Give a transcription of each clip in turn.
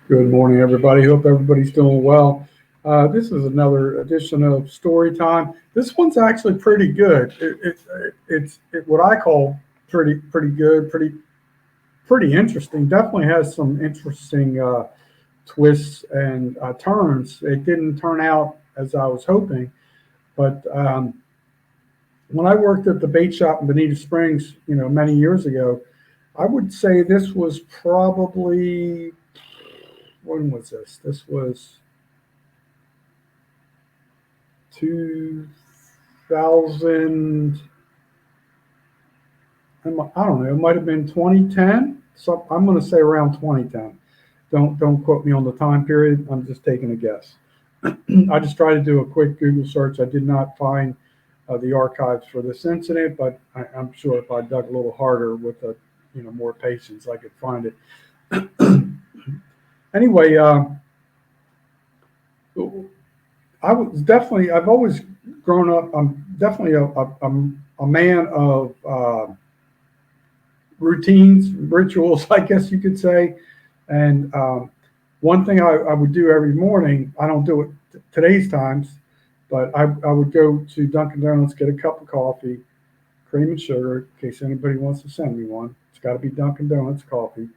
Good morning, everybody. Hope everybody's doing well. This is another edition of Story Time. This one's actually pretty good. It's what I call pretty good, pretty interesting. Definitely has some interesting twists and turns. It didn't turn out as I was hoping, but when I worked at the bait shop in Bonita Springs, many years ago, I would say this was probably when was this? This was 2000. I don't know. It might have been 2010. So I'm going to say around 2010. Don't quote me on the time period. I'm just taking a guess. I just tried to do a quick Google search. I did not find the archives for this incident, but I'm sure if I dug a little harder with more patience, I could find it. Anyway, I was definitely. I've always grown up. I'm definitely a man of routines, rituals, I guess you could say. And one thing I would do every morning. I don't do it today's times, but I would go to Dunkin' Donuts, get a cup of coffee, cream and sugar, in case anybody wants to send me one. It's got to be Dunkin' Donuts coffee,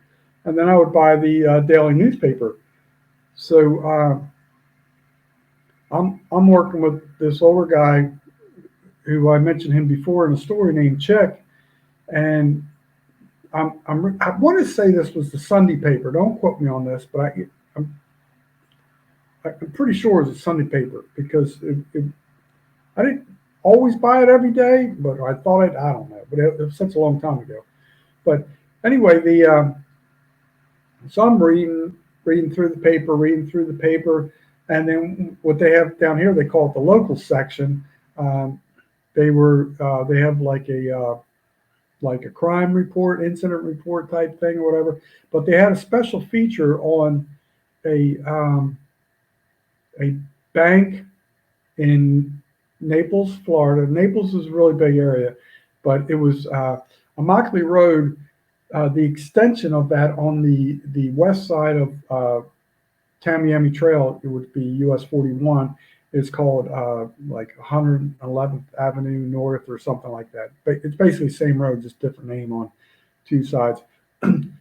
and then I would buy the daily newspaper. So I'm working with this older guy who I mentioned him before in a story named Chick, and I want to say this was the Sunday paper. Don't quote me on this, but I'm, I'm pretty sure it was a Sunday paper because I didn't always buy it every day, but I thought it. I don't know, but it was such a long time ago. But anyway, the so I'm reading through the paper, and then what they have down here they call it the local section. Um, they have like a crime report, incident report type thing or whatever. But they had a special feature on a a bank in Naples, Florida. Naples is a really big area, but it was Immokalee Road. The extension of that on the west side of Tamiami Trail, it would be US 41. Is called like 111th Avenue North or something like that. But it's basically the same road, just different name on two sides.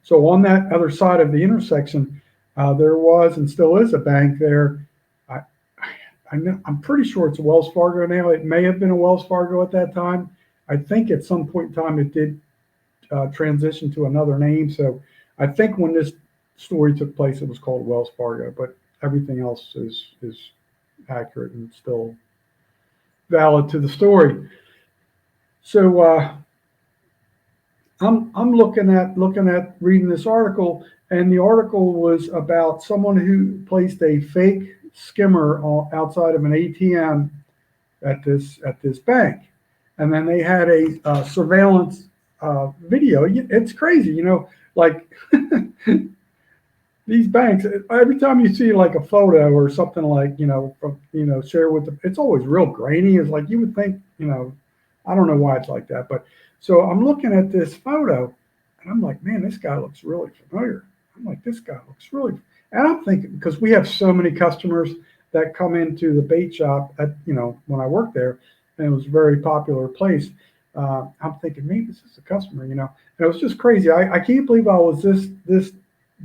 So on that other side of the intersection, there was and still is a bank there. I, I'm pretty sure it's a Wells Fargo now. It may have been a Wells Fargo at that time. I think at some point in time it did transition to another name. So I think when this story took place, it was called Wells Fargo, but everything else is accurate and still valid to the story. So I'm looking at reading this article, and the article was about someone who placed a fake skimmer outside of an ATM at this bank, and then they had a surveillance video. It's crazy, like these banks. Every time you see like a photo or something like from share with it's always real grainy. It's like you would think I don't know why it's like that, but so I'm looking at this photo and I'm like, man, this guy looks really familiar. I'm like, this guy looks really, and I'm thinking because we have so many customers that come into the bait shop at when I worked there, and it was a very popular place. I'm thinking, maybe this is a customer, and it was just crazy. I can't believe I was this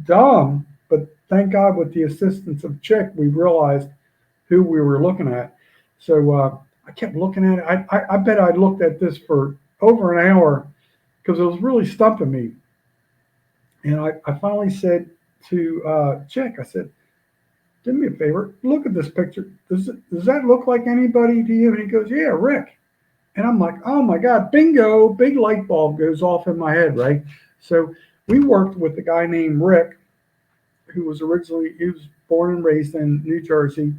dumb, but thank God with the assistance of Chick, we realized who we were looking at. So I kept looking at it. I bet I looked at this for over an hour because it was really stumping me. And I finally said to Chick, I said, do me a favor, look at this picture. Does that look like anybody to you? And he goes, yeah, Rick. And I'm like, oh my God, bingo, big light bulb goes off in my head, right? So we worked with a guy named Rick, he was born and raised in New Jersey.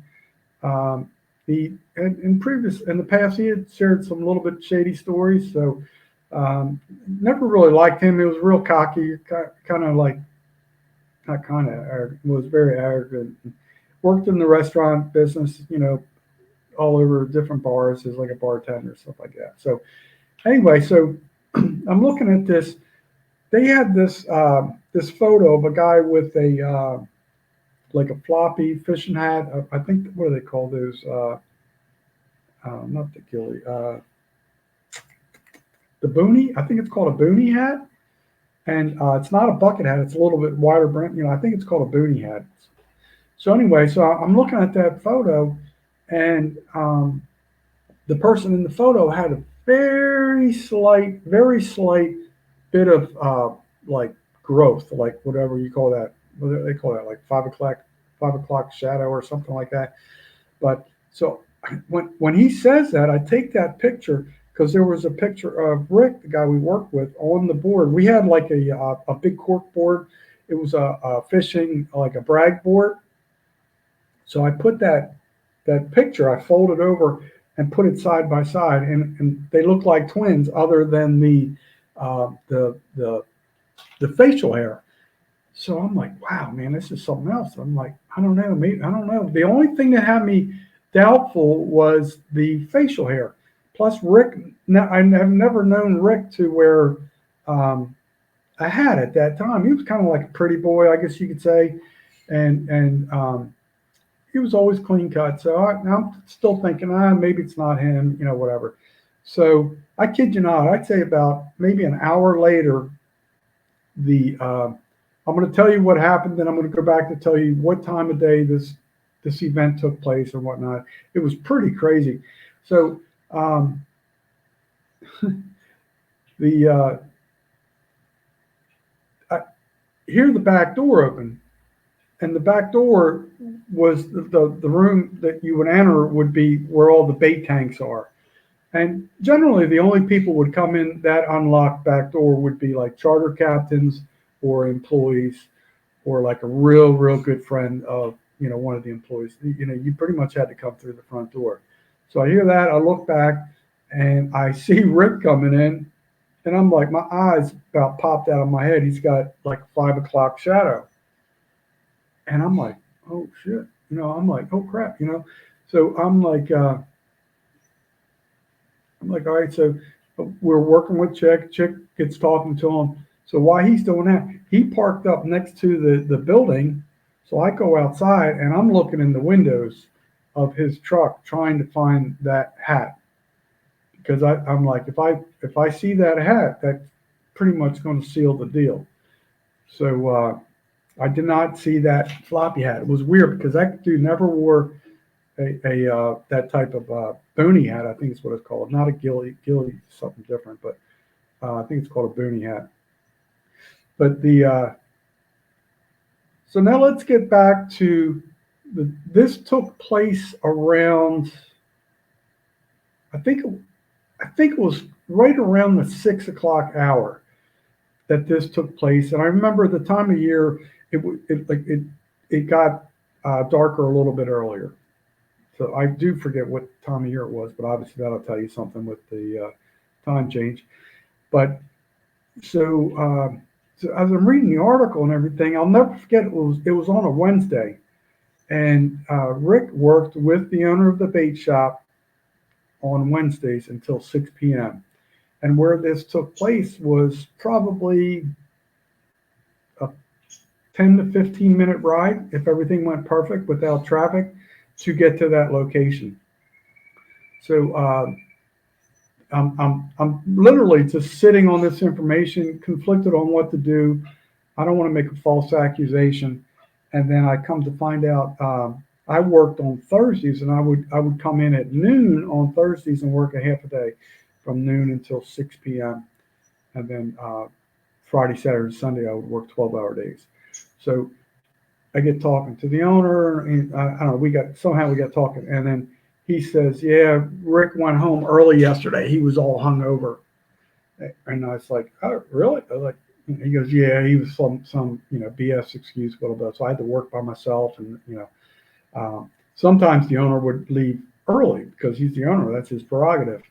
He in the past he had shared some little bit shady stories, so never really liked him. He was real cocky, kind of like not kind of arrogant, was very arrogant. Worked in the restaurant business, all over different bars as like a bartender, stuff like that. So anyway, so I'm looking at this. They had this photo of a guy with like a floppy fishing hat. I think, what do they call those? Not the ghillie. The boonie. I think it's called a boonie hat, and it's not a bucket hat. It's a little bit wider brim. I think it's called a boonie hat. So anyway, so I'm looking at that photo, and the person in the photo had a very slight bit of like growth, like whatever you call that. What do they call that? Like 5 o'clock shadow or something like that. But so when he says that, I take that picture because there was a picture of Rick, the guy we worked with, on the board. We had like a big cork board. It was a fishing like a brag board. So I put that picture, I folded over and put it side by side, and they look like twins, other than uh, the the the facial hair. So I'm like, wow, man, this is something else. I'm like, I don't know, maybe I don't know. The only thing that had me doubtful was the facial hair. Plus, Rick, I have never known Rick to wear um, a hat at that time. He was kind of like a pretty boy, I guess you could say, and he was always clean cut. So I'm still thinking, maybe it's not him, whatever. So I kid you not, I'd say about maybe an hour later, the I'm going to tell you what happened, then I'm going to go back to tell you what time of day this event took place and whatnot. It was pretty crazy. So the I hear the back door open, and the back door was the room that you would enter would be where all the bait tanks are. And generally, the only people would come in that unlocked back door would be like charter captains or employees, or like a real good friend of one of the employees. You pretty much had to come through the front door. So I hear that. I look back, and I see Rick coming in, and I'm like, my eyes about popped out of my head. He's got like a 5 o'clock shadow, and I'm like, oh shit. I'm like, oh crap. So I'm like, all right, so we're working with Chick. Chick gets talking to him. So while he's doing that, he parked up next to the building. So I go outside, and I'm looking in the windows of his truck trying to find that hat, because I'm like, if I see that hat, that's pretty much going to seal the deal. So I did not see that floppy hat. It was weird because that dude never wore a that type of boonie hat. I think it's what it's called. Not a ghillie, something different, but I think it's called a boonie hat. But so now let's get back to this took place around. I think it was right around the 6 o'clock hour that this took place, and I remember the time of year it got darker a little bit earlier. So I do forget what time of year it was, but obviously that'll tell you something with the time change. But so as I'm reading the article and everything, I'll never forget it was on a Wednesday, and Rick worked with the owner of the bait shop on Wednesdays until 6 p.m. And where this took place was probably a 10 to 15-minute ride, if everything went perfect without traffic, to get to that location. So I'm literally just sitting on this information, conflicted on what to do. I don't want to make a false accusation, and then I come to find out I worked on Thursdays, and I would come in at noon on Thursdays and work a half a day, from noon until 6 p.m. And then Friday, Saturday, Sunday I would work 12-hour days. So I get talking to the owner, and I don't know. We got talking, and then he says, "Yeah, Rick went home early yesterday. He was all hungover." And I was like, "Oh, really?" I was like, he goes, "Yeah, he was some BS excuse, blah blah." So I had to work by myself, and sometimes the owner would leave early because he's the owner. That's his prerogative,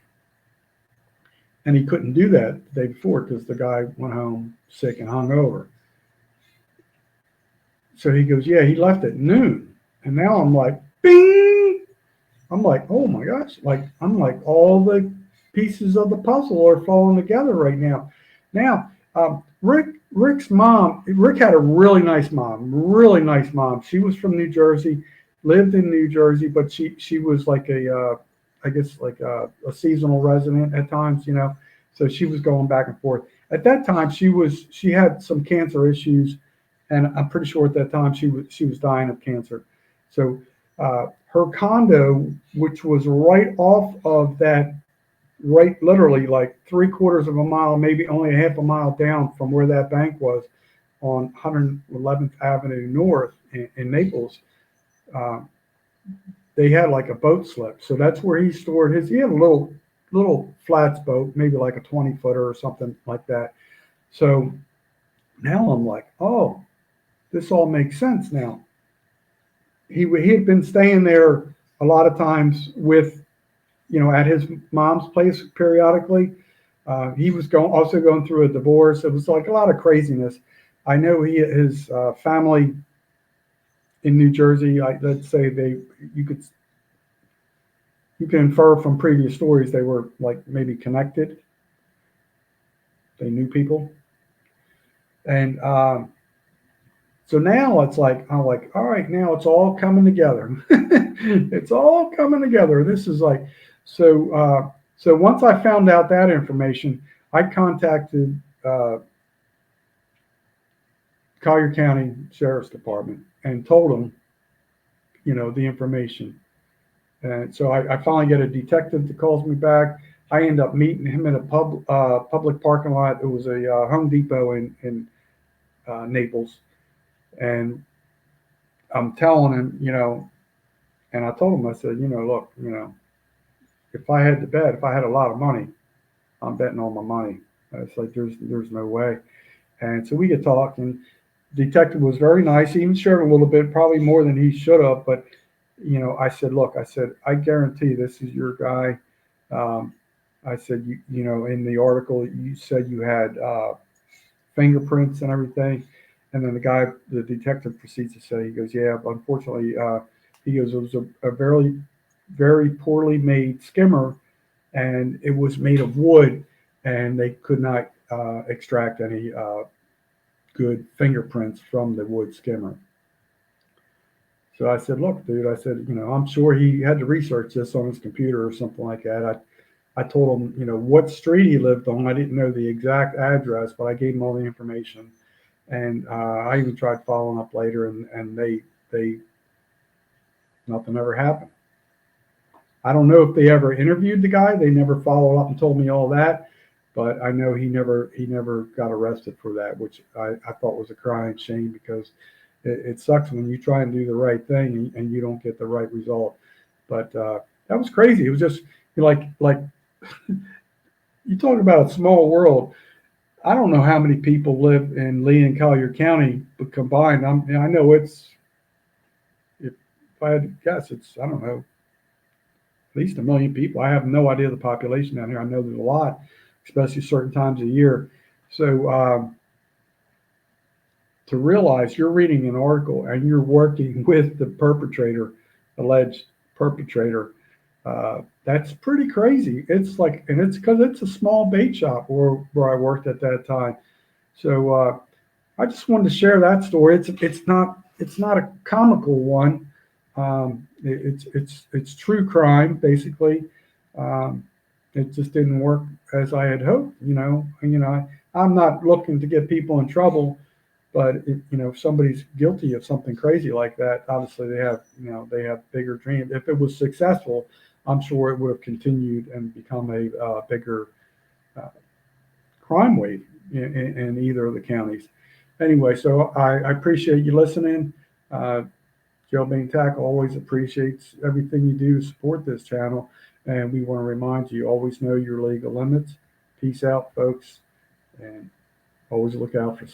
and he couldn't do that the day before because the guy went home sick and hungover. So he goes, "Yeah, he left at noon," and now I'm like, "Bing!" I'm like, "Oh my gosh!" I'm like, all the pieces of the puzzle are falling together right now. Now, Rick's mom, Rick had a really nice mom. She was from New Jersey, lived in New Jersey, but she was like I guess like a seasonal resident at times, So she was going back and forth. At that time, she had some cancer issues, and I'm pretty sure at that time she was dying of cancer. So her condo, which was right off of that, right literally like 3/4 of a mile, maybe only a half a mile down from where that bank was on 111th Avenue North in Naples. Uh, they had like a boat slip, so that's where he stored his. He had a little flats boat, maybe like a 20-footer or something like that. So now I'm like, oh, this all makes sense now. He had been staying there a lot of times with at his mom's place periodically. He was also going through a divorce. It was like a lot of craziness. I know his family in New Jersey. Let's say you could you can infer from previous stories they were like maybe connected. They knew people, and so now it's like I'm like, all right, now it's all coming together. It's all coming together. This is like so. So once I found out that information, I contacted Collier County Sheriff's Department and told them, the information. And so I finally get a detective that calls me back. I end up meeting him in a public parking lot. It was a Home Depot in Naples, and I'm telling him, and I told him, I said, look, if I had to bet, if I had a lot of money, I'm betting all my money. It's like there's no way. And so we get talking. Detective was very nice. He even shared a little bit, probably more than he should have. But I said, look, I said, I guarantee this is your guy. Um, I said, in the article you said you had fingerprints and everything. And then the detective proceeds to say, he goes, yeah, but unfortunately, he goes, it was a very, very poorly made skimmer, and it was made of wood, and they could not extract any good fingerprints from the wood skimmer. So I said, look, dude, I said, I'm sure he had to research this on his computer or something like that. I told him, what street he lived on. I didn't know the exact address, but I gave him all the information. And I even tried following up later, and they nothing ever happened. I don't know if they ever interviewed the guy. They never followed up and told me all that, but I know he never got arrested for that, which I thought was a crying shame because it sucks when you try and do the right thing and you don't get the right result. But that was crazy. It was just like you talk about a small world. I don't know how many people live in Lee and Collier County but combined. I know if I had to guess, it's I don't know at least 1 million people. I have no idea the population down here. I know there's a lot, especially certain times of year. So to realize you're reading an article and you're working with the perpetrator, alleged perpetrator, that's pretty crazy. It's like, and it's because it's a small bait shop where I worked at that time. So I just wanted to share that story. It's not a comical one. It's true crime basically. Um, it just didn't work as I had hoped. I'm not looking to get people in trouble, but if somebody's guilty of something crazy like that, obviously they have bigger dreams. If it was successful, I'm sure it would have continued and become a bigger uh, crime wave in either of the counties. Anyway, so I appreciate you listening. Uh, Joe Bain Tackle always appreciates everything you do to support this channel. And we want to remind you always know your legal limits. Peace out, folks, and always look out for